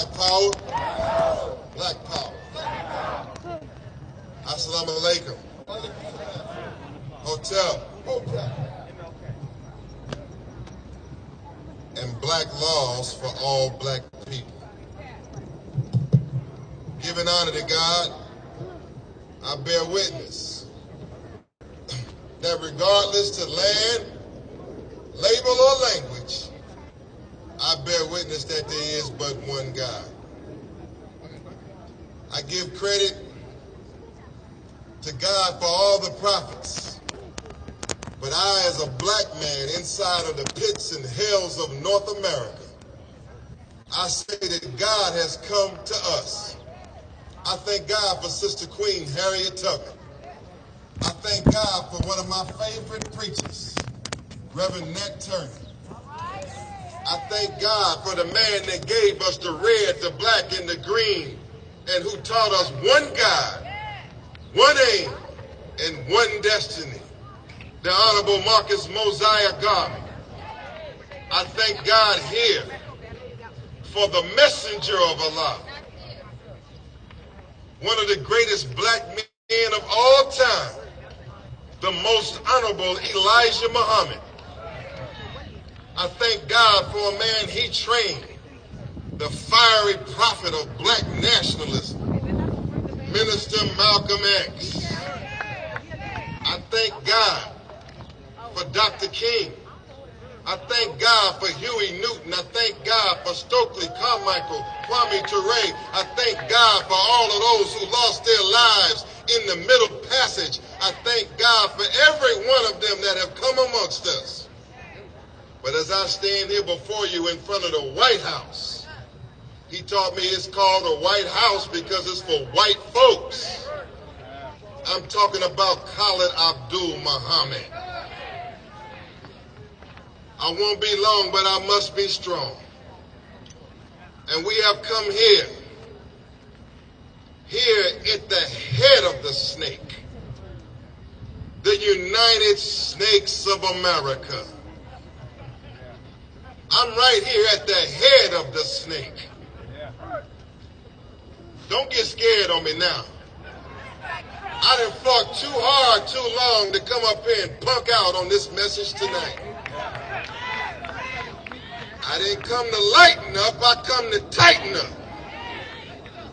Black power. Black power. Assalamu alaikum. Hotel. And black laws for all black people. Giving honor to God, I bear witness that regardless to land, label, or language, I bear witness that there is but one God. I give credit to God for all the prophets, but I, as a black man inside of the pits and hells of North America, I say that God has come to us. I thank God for Sister Queen Harriet Tubman. I thank God for one of my favorite preachers, Reverend Nat Turner. I thank God for the man that gave us the red, the black, and the green, and who taught us one God, one aim, and one destiny, the Honorable Marcus Mosiah Garvey. I thank God here for the messenger of Allah, one of the greatest black men of all time, the most honorable Elijah Muhammad. I thank God for a man he trained, the fiery prophet of black nationalism, Minister Malcolm X. I thank God for Dr. King. I thank God for Huey Newton. I thank God for Stokely Carmichael, Kwame Ture. I thank God for all of those who lost their lives in the Middle Passage. I thank God for every one of them that have come amongst us. But as I stand here before you in front of the White House, he taught me it's called the White House because it's for white folks. I'm talking about Khalid Abdul Muhammad. I won't be long, but I must be strong. And we have come here at the head of the snake, the United Snakes of America. I'm right here at the head of the snake. Don't get scared on me now. I done fought too hard, too long to come up here and punk out on this message tonight. I didn't come to lighten up, I come to tighten up.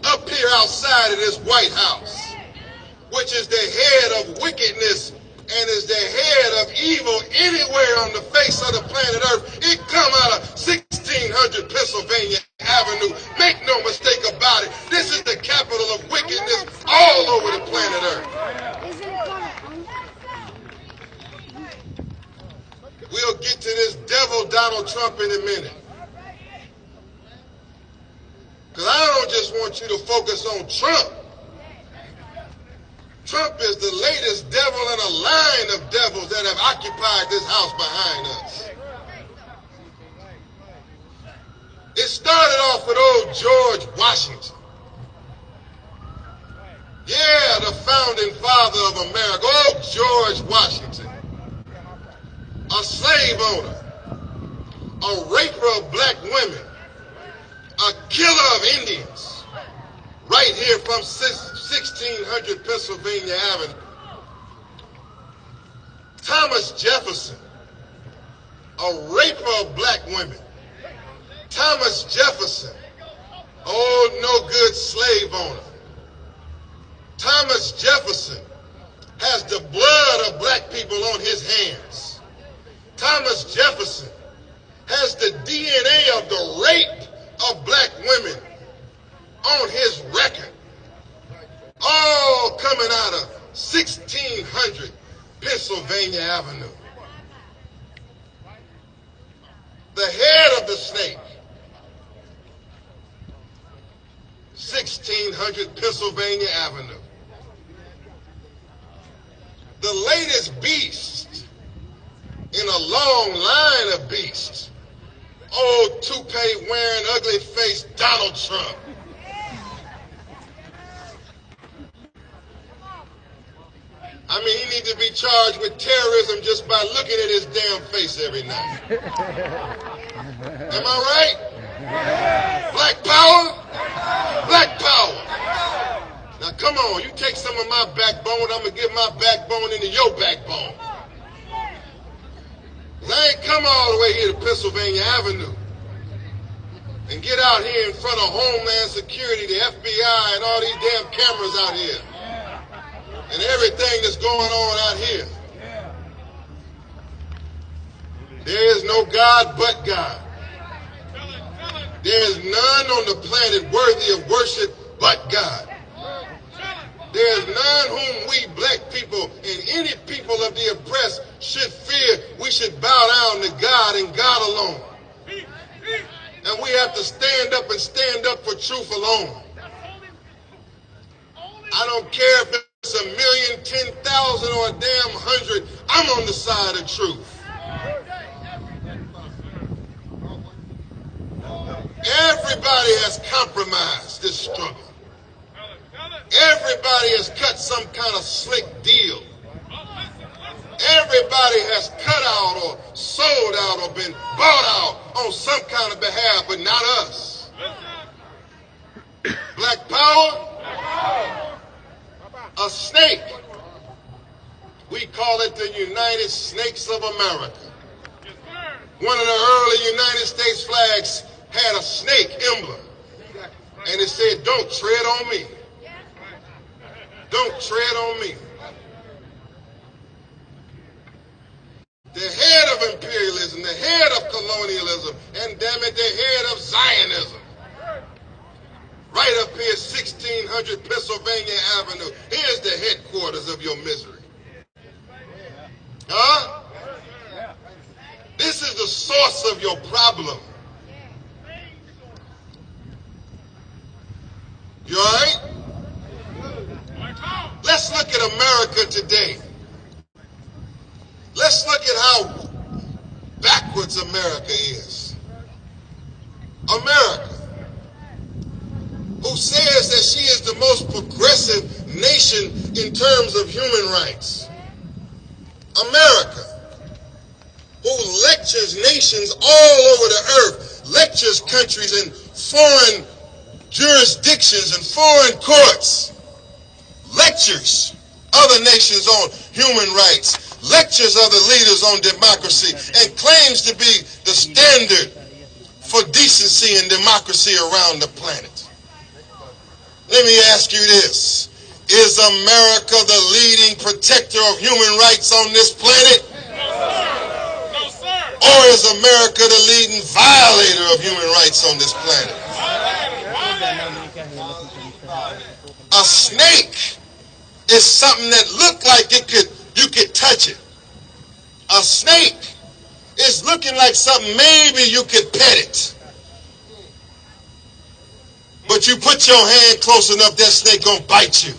Up here outside of this White House, which is the head of wickedness and is the head of evil anywhere on the face of the planet Earth. It come out of 1600 Pennsylvania Avenue. Make no mistake about it. This is the capital of wickedness all over the planet Earth. We'll get to this devil Donald Trump in a minute. Because I don't just want you to focus on Trump. Trump is the latest devil in a line of devils that have occupied this house behind us. It started off with old George Washington. Yeah, the founding father of America, old George Washington. A slave owner, a raper of black women, a killer of Indians, right here from 1600 Pennsylvania Avenue. Thomas Jefferson, a raper of black women. Thomas Jefferson, oh, no good slave owner. Thomas Jefferson has the blood of black people on his hands. Thomas Jefferson has the DNA of the rape of black women on his record. All coming out of 1600 Pennsylvania Avenue. The head of the snake, 1600 Pennsylvania Avenue. The latest beast in a long line of beasts, old toupee wearing, ugly faced Donald Trump. I mean, he needs to be charged with terrorism just by looking at his damn face every night. Am I right? Black power? your backbone. I ain't come all the way here to Pennsylvania Avenue and get out here in front of Homeland Security, the FBI, and all these damn cameras out here, and everything that's going on out here. There is no God but God. There is none on the planet worthy of worship but God. There is none whom we black people and any people of the oppressed should fear. We should bow down to God and God alone. And we have to stand up and stand up for truth alone. I don't care if it's 1,000,000, 10,000, or a damn 100. I'm on the side of truth. Everybody has compromised this struggle. Everybody has cut some kind of slick deal. Everybody has cut out or sold out or been bought out on some kind of behalf, but not us. Black power, a snake. We call it the United Snakes of America. One of the early United States flags had a snake emblem, and it said, "Don't tread on me. Don't tread on me." The head of imperialism, the head of colonialism, and damn it, the head of Zionism. Right up here, 1600 Pennsylvania Avenue. Here's the headquarters of your misery. Huh? This is the source of your problem. You all right? Let's look at America today. Let's look at how backwards America is. America, who says that she is the most progressive nation in terms of human rights. America, who lectures nations all over the earth, lectures countries in foreign jurisdictions and foreign courts, lectures other nations on human rights, lectures other leaders on democracy, and claims to be the standard for decency and democracy around the planet. Let me ask you this. Is America the leading protector of human rights on this planet? No, sir. Or is America the leading violator of human rights on this planet? A snake is something that looked like you could touch it. A snake is looking like something maybe you could pet it. But you put your hand close enough, that snake gonna bite you.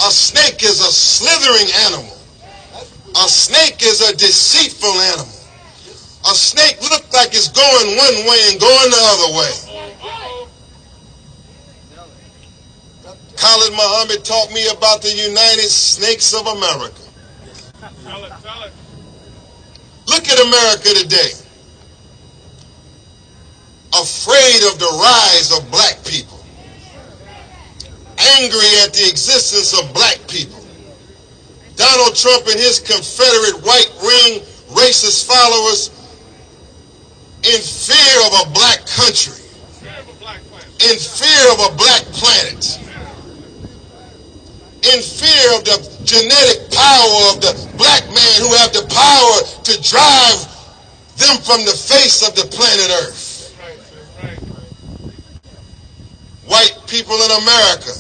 A snake is a slithering animal. A snake is a deceitful animal. A snake looks like it's going one way and going the other way. Khalid Muhammad taught me about the United Snakes of America. Look at America today. Afraid of the rise of black people. Angry at the existence of black people. Donald Trump and his Confederate white ring racist followers in fear of a black country. In fear of a black planet. In fear of the genetic power of the black man who have the power to drive them from the face of the planet Earth. White people in America.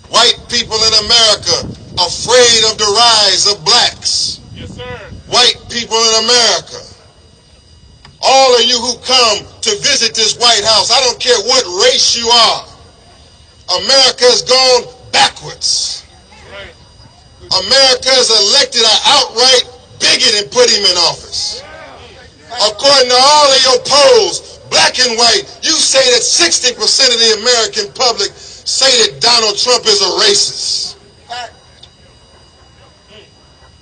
White people in America afraid of the rise of blacks. Yes, sir. White people in America. All of you who come to visit this White House, I don't care what race you are. America has gone backwards. Right. America has elected an outright bigot and put him in office. According to all of your polls, black and white, you say that 60% of the American public say that Donald Trump is a racist.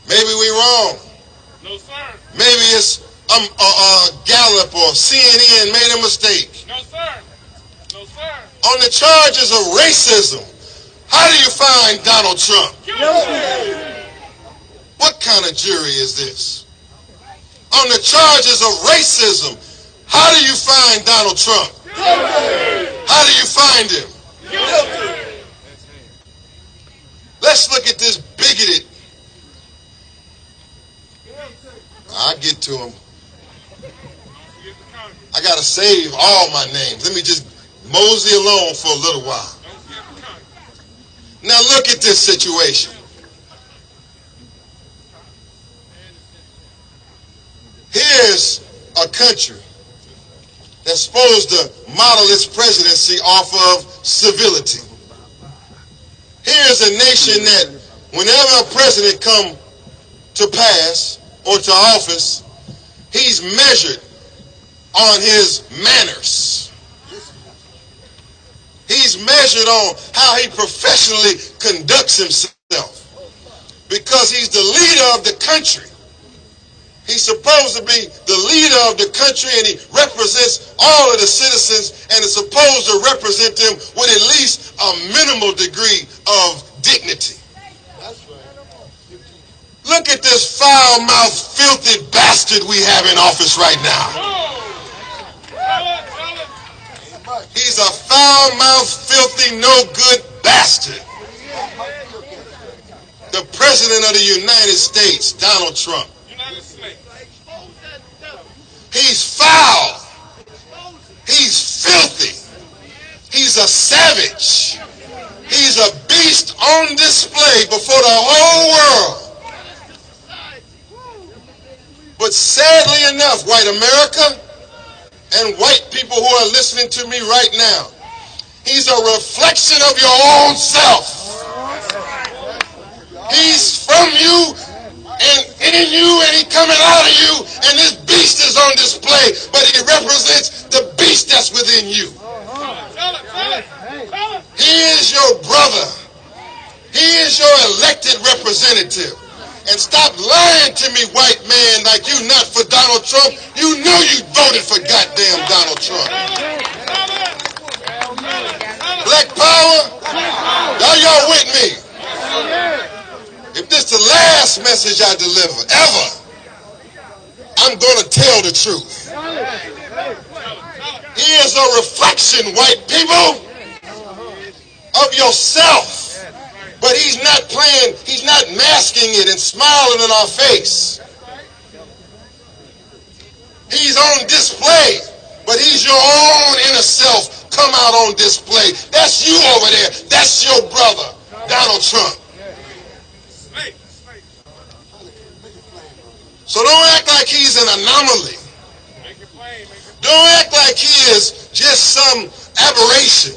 Maybe we're wrong. No, sir. Maybe it's Gallup or CNN made a mistake. No, sir. No, sir. On the charges of racism, how do you find Donald Trump? Guilty. What kind of jury is this? On the charges of racism, how do you find Donald Trump? How do you find him? Let's look at this bigoted. I'll get to him. I got to save all my names. Let me just mosey along for a little while. Now look at this situation. Here's a country that's supposed to model its presidency off of civility. Here's a nation that whenever a president come to pass or to office, he's measured on his manners. He's measured on how he professionally conducts himself because he's the leader of the country. He's supposed to be the leader of the country, and he represents all of the citizens and is supposed to represent them with at least a minimal degree of dignity. Look at this foul-mouthed, filthy bastard we have in office right now. He's a foul-mouthed, filthy, no-good bastard. The President of the United States, Donald Trump. He's foul. He's filthy. He's a savage. He's a beast on display before the whole world. But sadly enough, white America and white people who are listening to me right now, he's a reflection of your own self. He's from you and in you, and he's coming out of you, and this beast is on display, but he represents the beast that's within you. He is your brother. He is your elected representative. And stop lying to me, white man, like you not for Donald Trump. You know you voted for goddamn Donald Trump. Black power? Are y'all with me? If this the last message I deliver, ever, I'm going to tell the truth. He is a reflection, white people, of yourself. But he's not playing, he's not masking it and smiling in our face. He's on display, but he's your own inner self come out on display. That's you over there. That's your brother, Donald Trump. So don't act like he's an anomaly. Don't act like he is just some aberration.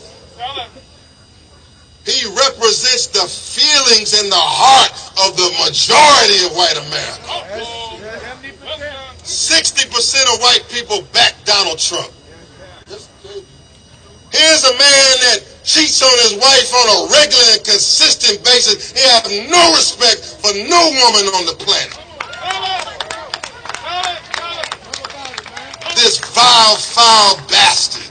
He represents the feelings and the heart of the majority of white America. 60% of white people back Donald Trump. Here's a man that cheats on his wife on a regular and consistent basis. He has no respect for no woman on the planet. This vile, foul bastard.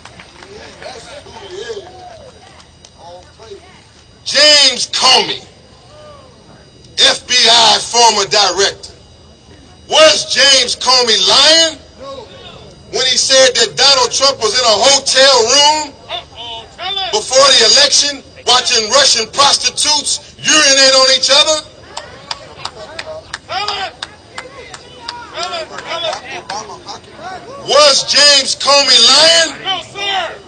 James Comey, FBI former director. Was James Comey lying when he said that Donald Trump was in a hotel room before the election watching Russian prostitutes urinate on each other? Was James Comey lying? No, sir.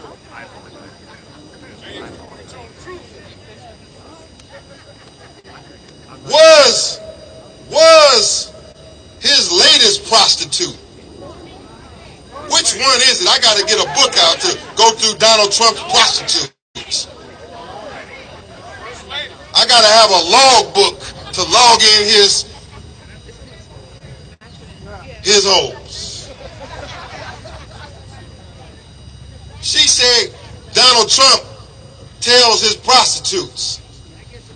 Was his latest prostitute? Which one is it? I got to get a book out to go through Donald Trump's prostitutes. I got to have a log book to log in his holes. She said Donald Trump tells his prostitutes,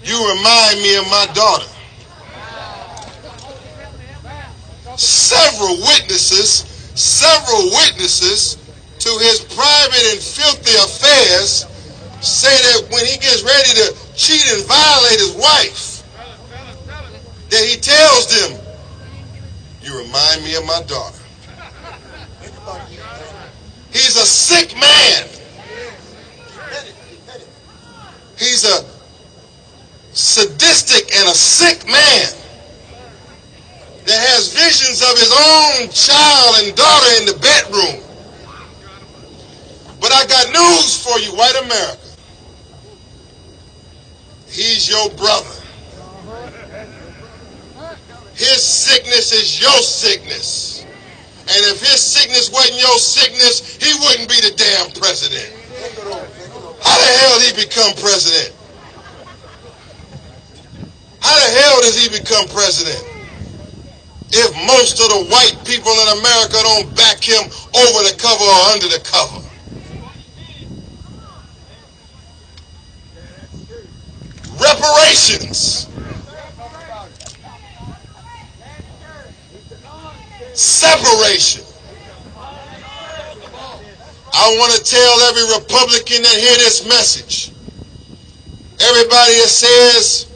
"You remind me of my daughter." Several witnesses to his private and filthy affairs say that when he gets ready to cheat and violate his wife, that he tells them, you remind me of my daughter. He's a sick man. He's a sadistic and a sick man that has visions of his own child and daughter in the bedroom. But I got news for you, white America. He's your brother. His sickness is your sickness. And if his sickness wasn't your sickness, he wouldn't be the damn president. How the hell did he become president? How the hell does he become president? If most of the white people in America don't back him over the cover or under the cover. Reparations. Separation. I want to tell every Republican that hear this message, everybody that says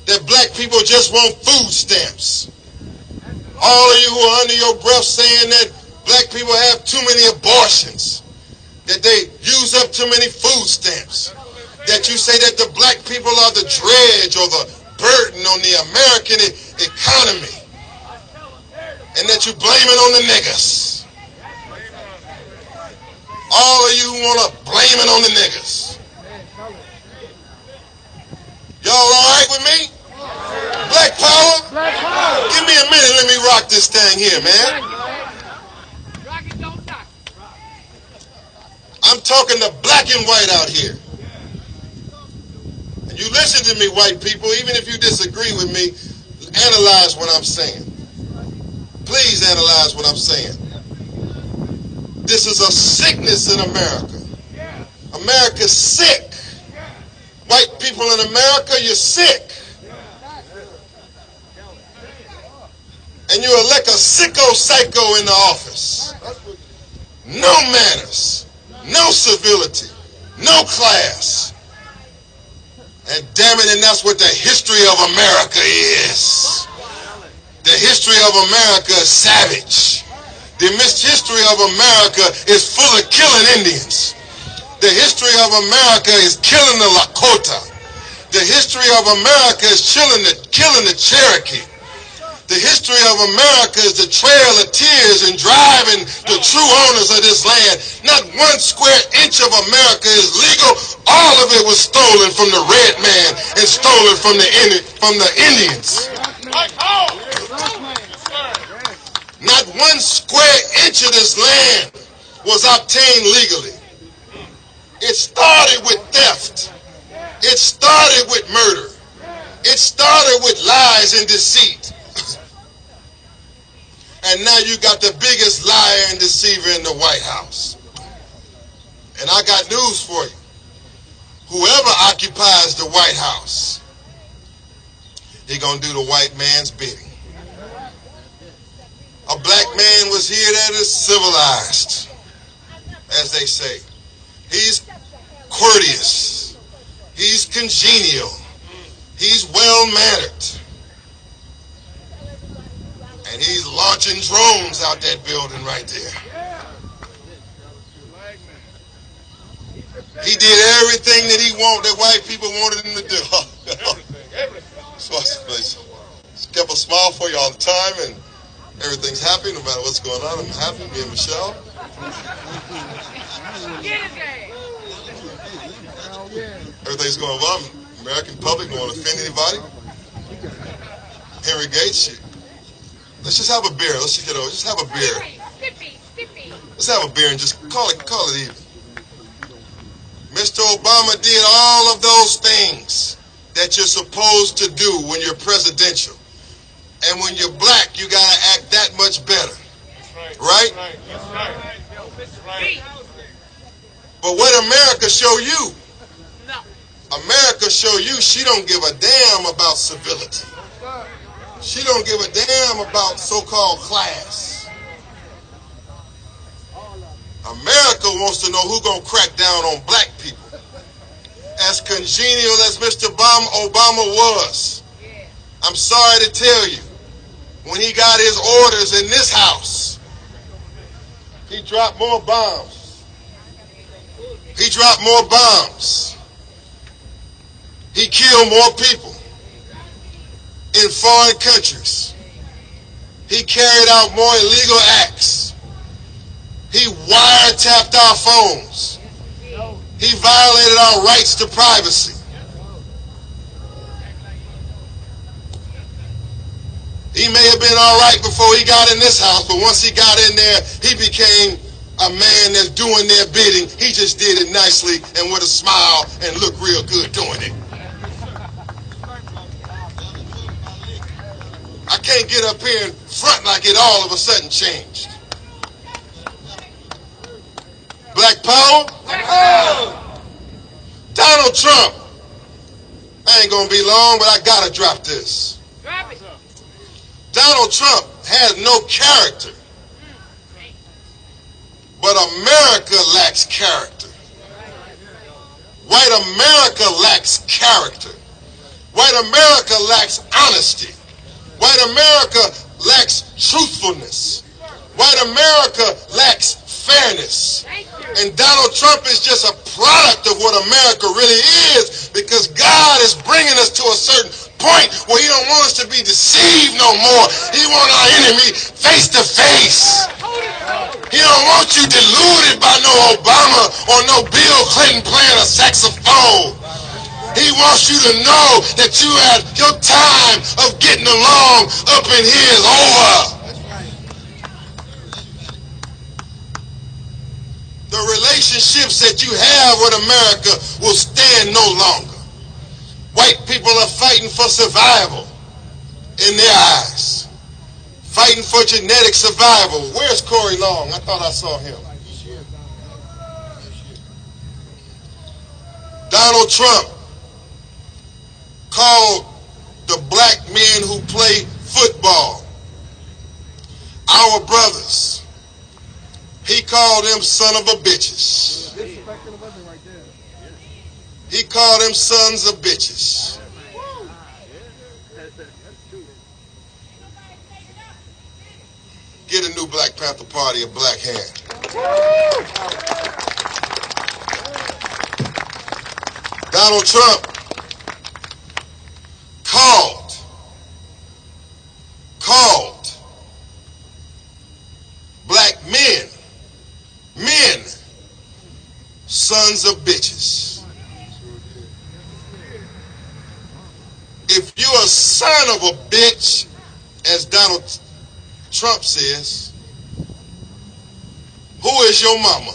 that black people just want food stamps, all of you who are under your breath saying that black people have too many abortions, that they use up too many food stamps, that you say that the black people are the dredge or the burden on the American economy, and that you blame it on the niggas. All of you who want to blame it on the niggas. Y'all all right with me? Black power? Black power. Give me a minute, let me rock this thing here, man. Rock it, don't knock. I'm talking to black and white out here. And you listen to me, white people, even if you disagree with me, analyze what I'm saying. Please analyze what I'm saying. This is a sickness in America. America's sick. White people in America, you're sick. And you elect a sicko psycho in the office. No manners, no civility, no class. And damn it, and that's what the history of America is. The history of America is savage. The history of America is full of killing Indians. The history of America is killing the Lakota. The history of America is killing the Cherokee. The history of America is the trail of tears and driving the true owners of this land. Not 1 square inch of America is legal. All of it was stolen from the red man and stolen from the Indians. Not 1 square inch of this land was obtained legally. It started with theft. It started with murder. It started with lies and deceit. And now you got the biggest liar and deceiver in the White House. And I got news for you. Whoever occupies the White House, he gonna do the white man's bidding. A black man was here that is civilized, as they say. He's courteous. He's congenial. He's well-mannered. And he's launching drones out that building right there. He did everything that white people wanted him to do. So I kept a smile for you all the time, and everything's happy no matter what's going on. I'm happy, me and Michelle. Everything's going well. American public don't want to offend anybody. Henry Gates, shit. Let's just have a beer. Let's just get over. Just have a beer. Let's have a beer and just call it even. Mr. Obama did all of those things that you're supposed to do when you're presidential. And when you're black, you gotta act that much better. Right? But what America show you? America show you she don't give a damn about civility. She don't give a damn about so-called class. America wants to know who's gonna crack down on black people. As congenial as Mr. Obama was, I'm sorry to tell you, when he got his orders in this house, he dropped more bombs. He dropped more bombs. He killed more people in foreign countries. He carried out more illegal acts. He wiretapped our phones. He violated our rights to privacy. He may have been all right before he got in this house, but once he got in there, he became a man that's doing their bidding. He just did it nicely and with a smile and looked real good doing it. I can't get up here and front like it all of a sudden changed. Black power? Black power! Donald Trump. I ain't gonna be long, but I gotta drop this. Drop it. Donald Trump has no character, but America lacks character. White America lacks character. White America lacks honesty. White America lacks truthfulness. White America lacks fairness. And Donald Trump is just a product of what America really is, because God is bringing us to a certain point where he don't want us to be deceived no more. He wants our enemy face to face. He don't want you deluded by no Obama or no Bill Clinton playing a saxophone. He wants you to know that you had your time of getting along up in here is over. The relationships that you have with America will stand no longer. White people are fighting for survival in their eyes. Fighting for genetic survival. Where's Corey Long? I thought I saw him. Donald Trump called the black men who play football our brothers. He called them son of a bitches. He called them sons of bitches. Get a new Black Panther Party a black hand. Donald Trump called black men sons of bitches. If you're a son of a bitch, as Donald Trump says, who is your mama?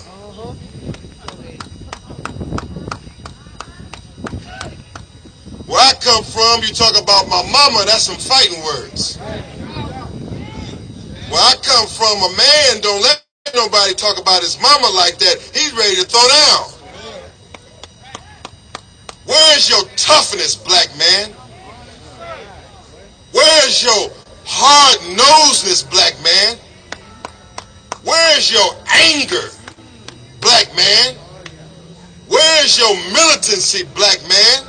Where I come from, you talk about my mama, that's some fighting words. Where I come from, a man don't let nobody talk about his mama like that. He's ready to throw down. Where is your toughness, black man? Where is your hard-nosedness, black man? Where is your anger, black man? Where is your militancy, black man?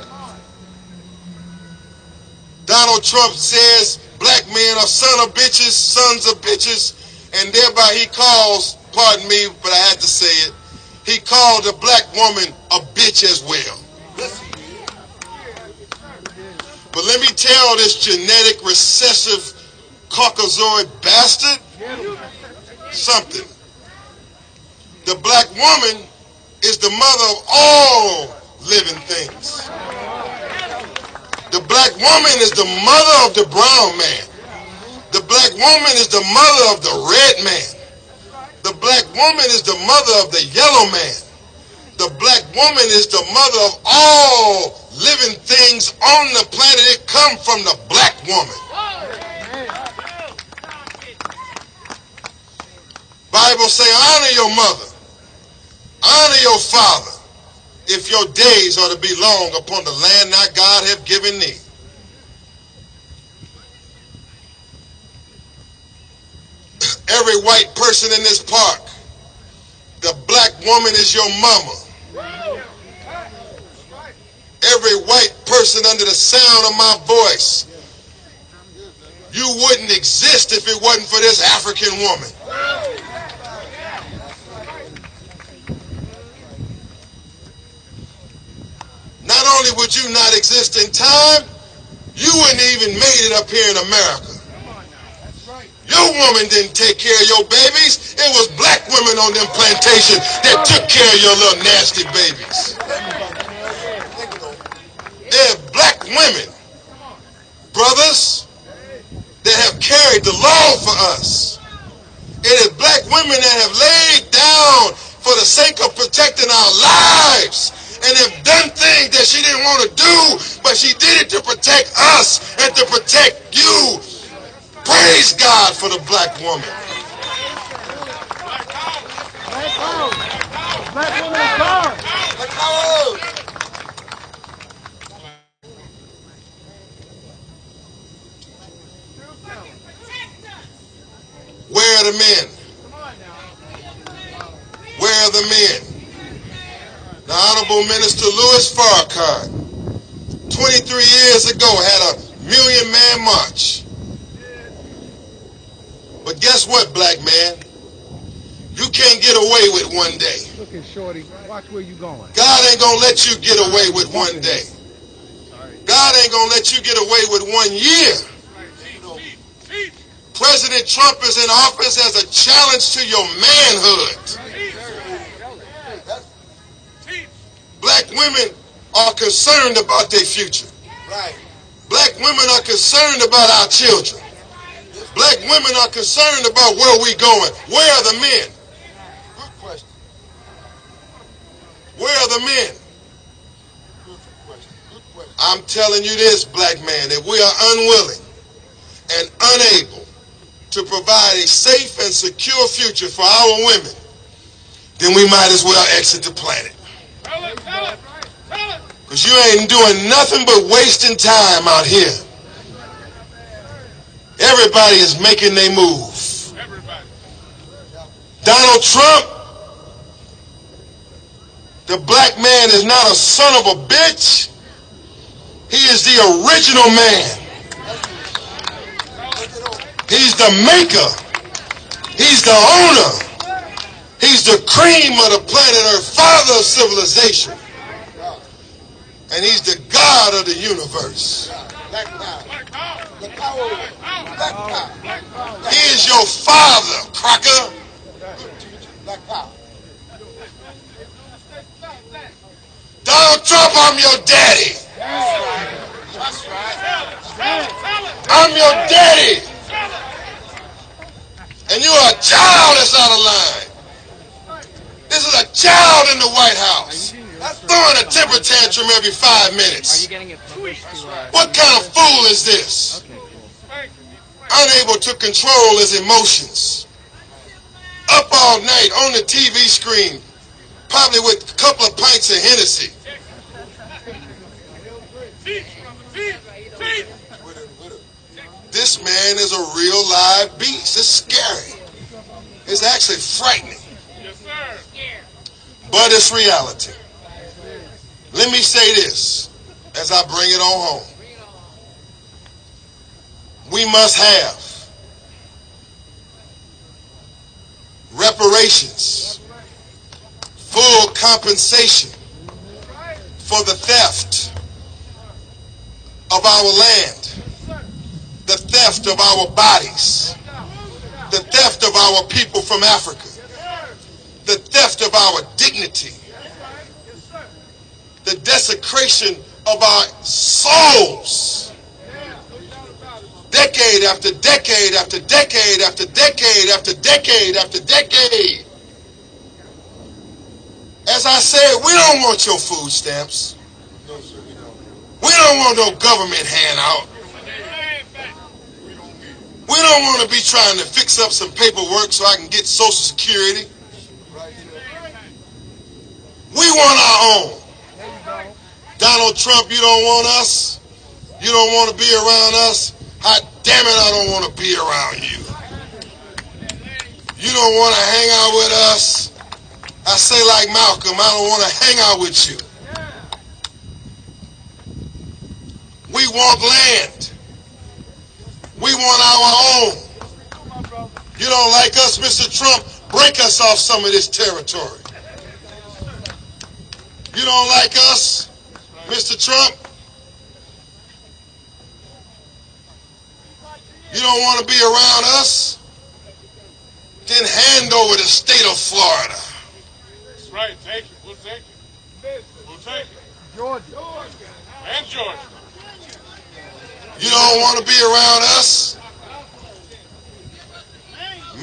Donald Trump says black men are sons of bitches, and thereby he calls, pardon me, but I had to say it, he called the black woman a bitch as well. But let me tell this genetic recessive Caucasoid bastard something. The black woman is the mother of all living things. The black woman is the mother of the brown man. The black woman is the mother of the red man. The black woman is the mother of the yellow man. The black woman is the mother of all living things on the planet. It comes from the black woman. Bible say, honor your mother, honor your father, if your days are to be long upon the land that God hath given thee. Every white person in this park, the black woman is your mama. Every white person under the sound of my voice, You wouldn't exist if it wasn't for this African woman. Not only would you not exist in time, you wouldn't even made it up here in America. Your woman didn't take care of your babies. It was black women on them plantations that took care of your little nasty babies. There are black women, brothers, that have carried the law for us. It is black women that have laid down for the sake of protecting our lives and have done things that she didn't want to do, but she did it to protect us and to protect you. Praise God for the black woman. Black woman is power. Black power. Where are the men? Where are the men? The Honorable Minister Louis Farrakhan, 23 years ago, had a 1 million man march. But guess what, black man? You can't get away with one day. Look at Shorty. Watch where you going. God ain't gonna let you get away with one day. God ain't gonna let you get away with 1 year. President Trump is in office as a challenge to your manhood. Black women are concerned about their future. Black women are concerned about our children. Black women are concerned about where we're going. Where are the men? Good question. Where are the men? Good question. I'm telling you this, black man, if we are unwilling and unable to provide a safe and secure future for our women, then we might as well exit the planet. Because you ain't doing nothing but wasting time out here. Everybody is making their move. Donald Trump, the black man is not a son of a bitch. He is the original man. He's the maker. He's the owner. He's the cream of the planet Earth, father of civilization. And he's the God of the universe. He is your father, cracker. Donald Trump, I'm your daddy. I'm your daddy. And you are a child that's out of line. This is a child in the White House. Throwing a temper tantrum every 5 minutes. What kind of fool is this? Unable to control his emotions. Up all night on the TV screen, probably with a couple of pints of Hennessy. This man is a real live beast. It's scary. It's actually frightening. But it's reality. Let me say this as I bring it on home. We must have reparations, full compensation for the theft of our land, the theft of our bodies, the theft of our people from Africa, the theft of our dignity, the desecration of our souls. Decade after decade after decade after decade after decade after decade. As I said, we don't want your food stamps. We don't want no government handout. We don't want to be trying to fix up some paperwork so I can get Social Security. We want our own. Donald Trump, you don't want us. You don't want to be around us. Hot damn it, I don't want to be around you. You don't want to hang out with us. I say like Malcolm, I don't want to hang out with you. We want land. We want our own. You don't like us, Mr. Trump? Break us off some of this territory. You don't like us, Mr. Trump? You don't want to be around us? Then hand over the state of Florida. That's right. Take it. We'll take it. We'll take it. Georgia. And Georgia. You don't want to be around us?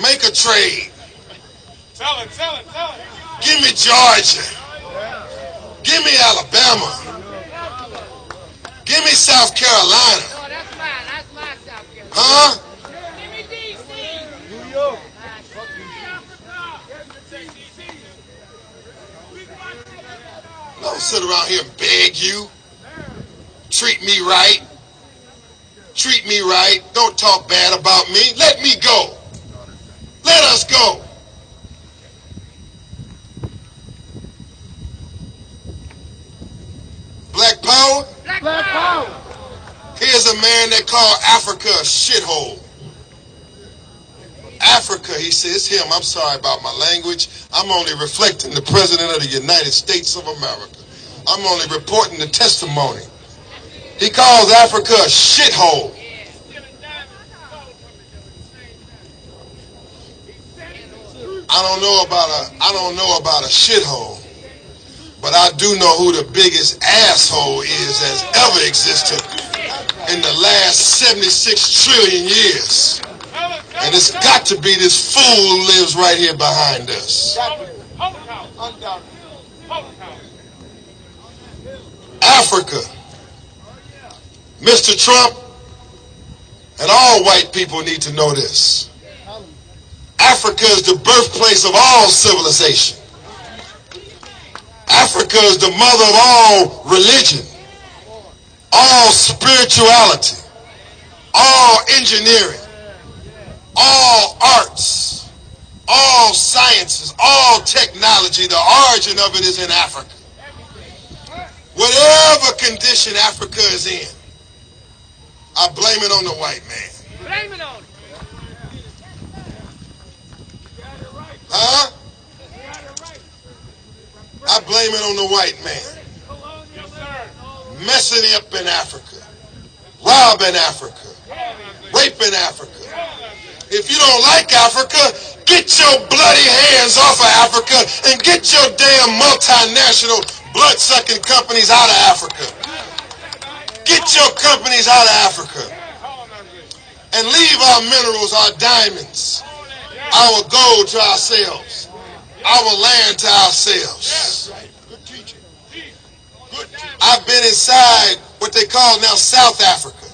Make a trade. Tell it. Give me Georgia. Give me Alabama. Give me South Carolina. Oh, that's mine. That's my South Carolina. Huh? Give me D.C. New York. Don't sit around here and beg you. Treat me right. Treat me right. Don't talk bad about me. Let me go. Let us go. Black power? Black power. Here's a man that called Africa a shithole. Africa, he says, him, I'm sorry about my language. I'm only reflecting the President of the United States of America. I'm only reporting the testimony. He calls Africa a shithole. I don't know about a shithole, but I do know who the biggest asshole is that's ever existed in the last 76 trillion years. And it's got to be this fool who lives right here behind us. Africa. Mr. Trump and all white people need to know this. Africa is the birthplace of all civilization. Africa is the mother of all religion, all spirituality, all engineering, all arts, all sciences, all technology. The origin of it is in Africa. Whatever condition Africa is in, I blame it on the white man. Blame it on him. Huh? I blame it on the white man. Messing up in Africa, robbing Africa, raping Africa. If you don't like Africa, get your bloody hands off of Africa and get your damn multinational blood-sucking companies out of Africa. Get your companies out of Africa. And leave our minerals, our diamonds, our gold to ourselves, our land to ourselves. I've been inside what they call now South Africa.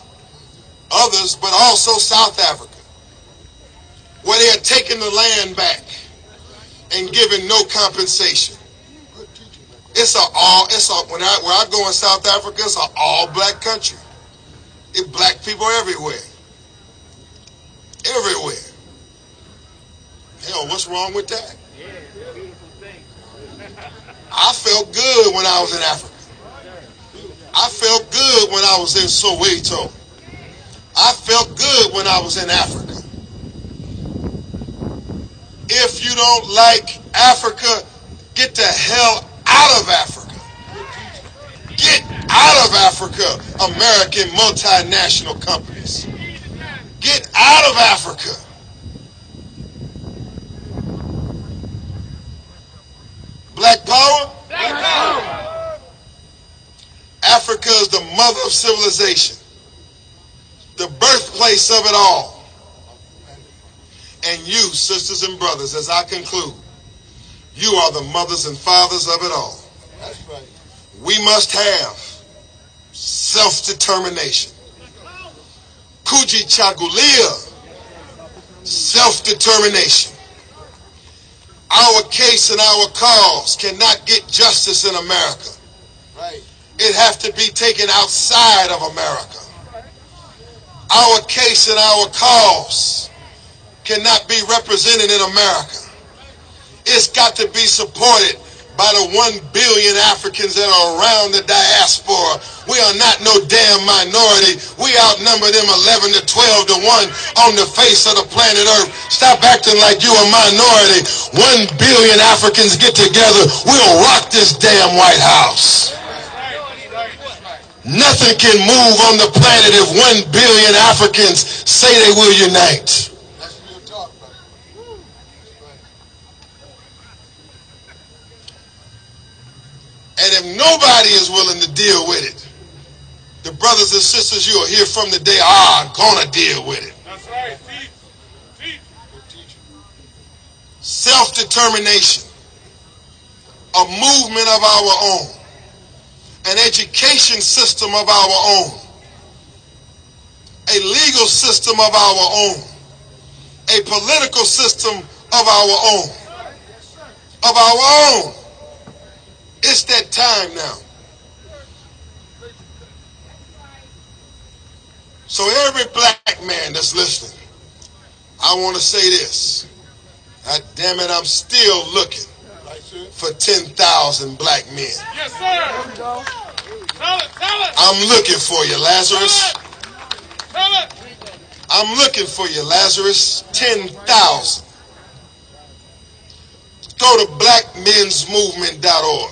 Others, but also South Africa, where they are taking the land back and giving no compensation. Where I go in South Africa, it's an all-black country. It's black people everywhere. Everywhere. Hell, what's wrong with that? I felt good when I was in Africa. I felt good when I was in Soweto. I felt good when I was in Africa. If you don't like Africa, get the hell out of Africa. Get out of Africa, American multinational companies. Get out of Africa. Black power? Black power. Africa is the mother of civilization, the birthplace of it all. And you, sisters and brothers, as I conclude, you are the mothers and fathers of it all. That's right. We must have self-determination. Kujichagulia, self-determination. Our case and our cause cannot get justice in America. Right. It has to be taken outside of America. Our case and our cause cannot be represented in America. It's got to be supported by the 1 billion Africans that are around the diaspora. We are not no damn minority. We outnumber them 11 to 12 to 1 on the face of the planet Earth. Stop acting like you a minority. 1 billion Africans get together. We'll rock this damn White House. Nothing can move on the planet if 1 billion Africans say they will unite. And if nobody is willing to deal with it, the brothers and sisters you will hear from today are gonna deal with it. That's right. Teach. Self-determination, a movement of our own, an education system of our own, a legal system of our own, a political system of our own, It's that time now. So every black man that's listening, I want to say this. God damn it, I'm still looking for 10,000 black men. Yes, sir. Tell it. I'm looking for you, Lazarus. Tell it. I'm looking for you, Lazarus. 10,000. Go to blackmensmovement.org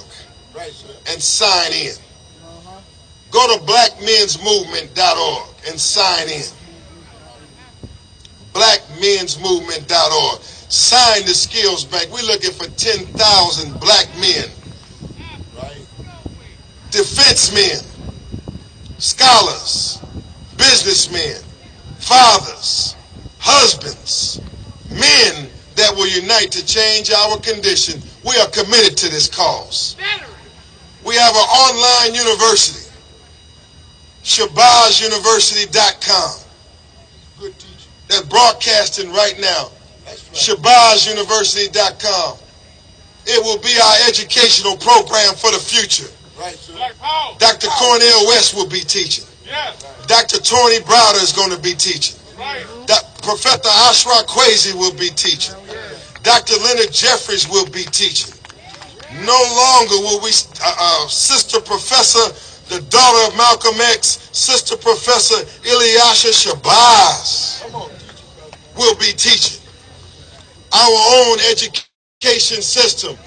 and sign in. Go to blackmensmovement.org and sign in. Blackmensmovement.org. Sign the skills bank. We're looking for 10,000 black men. Defense men, scholars, businessmen, fathers, husbands, men that will unite to change our condition. We are committed to this cause. We have an online university, ShabazzUniversity.com. Good teacher. That's broadcasting right now. ShabazzUniversity.com. It will be our educational program for the future. Right, sir. Dr. Cornel West will be teaching. Yes. Dr. Tony Browder is going to be teaching. Right. Professor Ashra Kwesi will be teaching. Dr. Leonard Jeffries will be teaching. No longer will we, Sister Professor, the daughter of Malcolm X, Sister Professor Ilyasha Shabazz will be teaching. Our own education system